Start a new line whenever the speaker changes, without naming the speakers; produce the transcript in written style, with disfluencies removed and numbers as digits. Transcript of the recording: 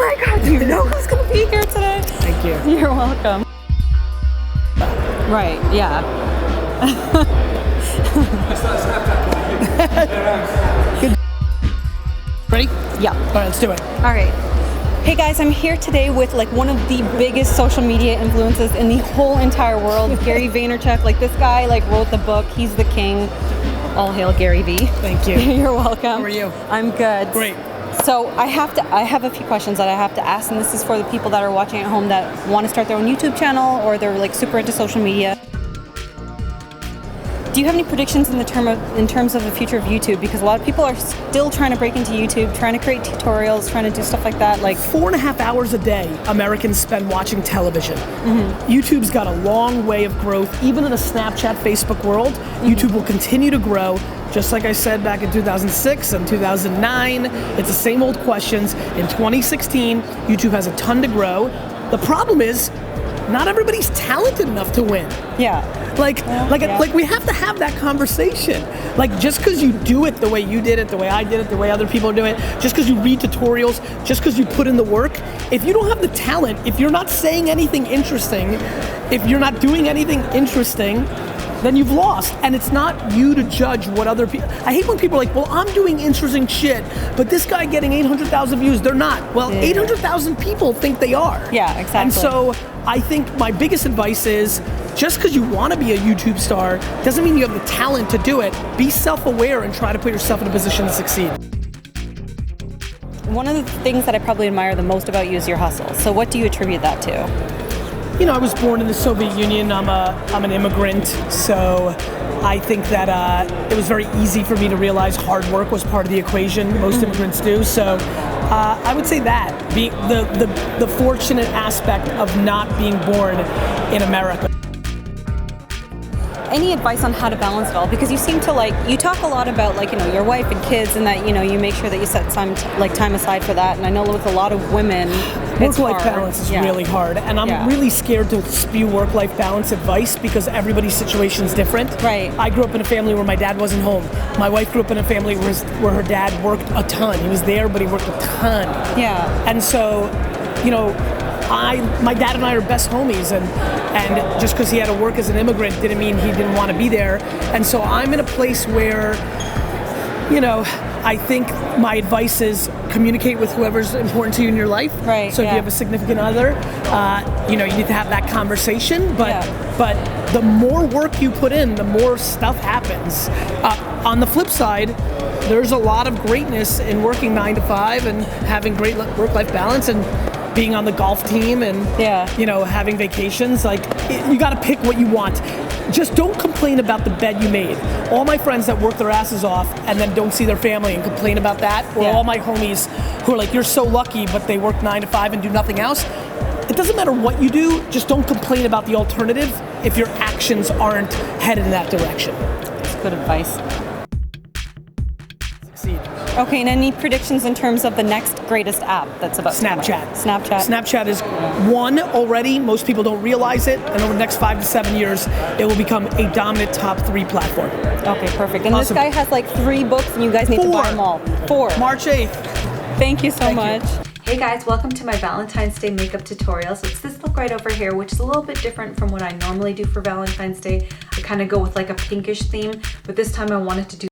my God, do you know who's going to be here today?
Thank you.
You're welcome. Right, yeah.
Ready?
Yeah.
All right, let's do it.
All right. Hey guys, I'm here today with like one of the biggest social media influencers in the whole entire world, Gary Vaynerchuk. Like this guy like wrote the book. He's the king. All hail Gary V.
Thank you.
You're welcome.
How are you?
I'm good.
Great.
So I have a few questions that I have to ask, and this is for the people that are watching at home that want to start their own YouTube channel or they're like super into social media. Do you have any predictions in terms of the future of YouTube? Because a lot of people are still trying to break into YouTube, trying to create tutorials, trying to do stuff like that. Like
4.5 hours a day Americans spend watching television. YouTube's got a long way of growth. Even in a Snapchat, Facebook world, YouTube will continue to grow. Just like I said back in 2006 and 2009, it's the same old questions. In 2016, YouTube has a ton to grow. The problem is, not everybody's talented enough to win.
Yeah.
Like we have to have that conversation. Like just because you do it the way you did it, the way I did it, the way other people do it, just because you read tutorials, just because you put in the work, if you don't have the talent, if you're not saying anything interesting, if you're not doing anything interesting, then you've lost. And it's not you to judge what other people. I hate when people are like, well, I'm doing interesting shit, but this guy getting 800,000 views, they're not. Well, 800,000 people think they are.
Yeah, exactly.
And so I think my biggest advice is, just because you want to be a YouTube star doesn't mean you have the talent to do it. Be self-aware and try to put yourself in a position to succeed.
One of the things that I probably admire the most about you is your hustle. So what do you attribute that to?
You know, I was born in the Soviet Union. I'm an immigrant, so I think that it was very easy for me to realize hard work was part of the equation. Most immigrants do. So I would say that being the fortunate aspect of not being born in America.
Any advice on how to balance it all? Because you seem to you talk a lot about your wife and kids, and that you make sure that you set some time aside for that. And I know with a lot of women,
work-life balance is really hard, and I'm really scared to spew work-life balance advice because everybody's situation is different.
Right.
I grew up in a family where my dad wasn't home. My wife grew up in a family where her dad worked a ton. He was there, but he worked a ton.
Yeah.
And so, my dad and I are best homies, and just because he had to work as an immigrant didn't mean he didn't want to be there. And so I'm in a place where, I think my advice is communicate with whoever's important to you in your life.
Right.
So if you have a significant other, you need to have that conversation. But the more work you put in, the more stuff happens. On the flip side, there's a lot of greatness in working 9 to 5 and having great work-life balance and being on the golf team and having vacations. Like, you got to pick what you want. Just don't complain about the bed you made. All my friends that work their asses off and then don't see their family and complain about that, or all my homies who are like, you're so lucky, but they work 9 to 5 and do nothing else. It doesn't matter what you do, just don't complain about the alternative if your actions aren't headed in that direction.
That's good advice.
Succeed.
Okay, and any predictions in terms of the next greatest app that's about
Snapchat. Snapchat is one already. Most people don't realize it, and over the next 5 to 7 years, it will become a dominant top 3 platform.
Okay, perfect. And this guy has 3 books, and you guys need to buy them all. 4.
March 8th.
Thank you so much.
Hey guys, welcome to my Valentine's Day makeup tutorial. So it's this look right over here, which is a little bit different from what I normally do for Valentine's Day. I kind of go with a pinkish theme, but this time I wanted to do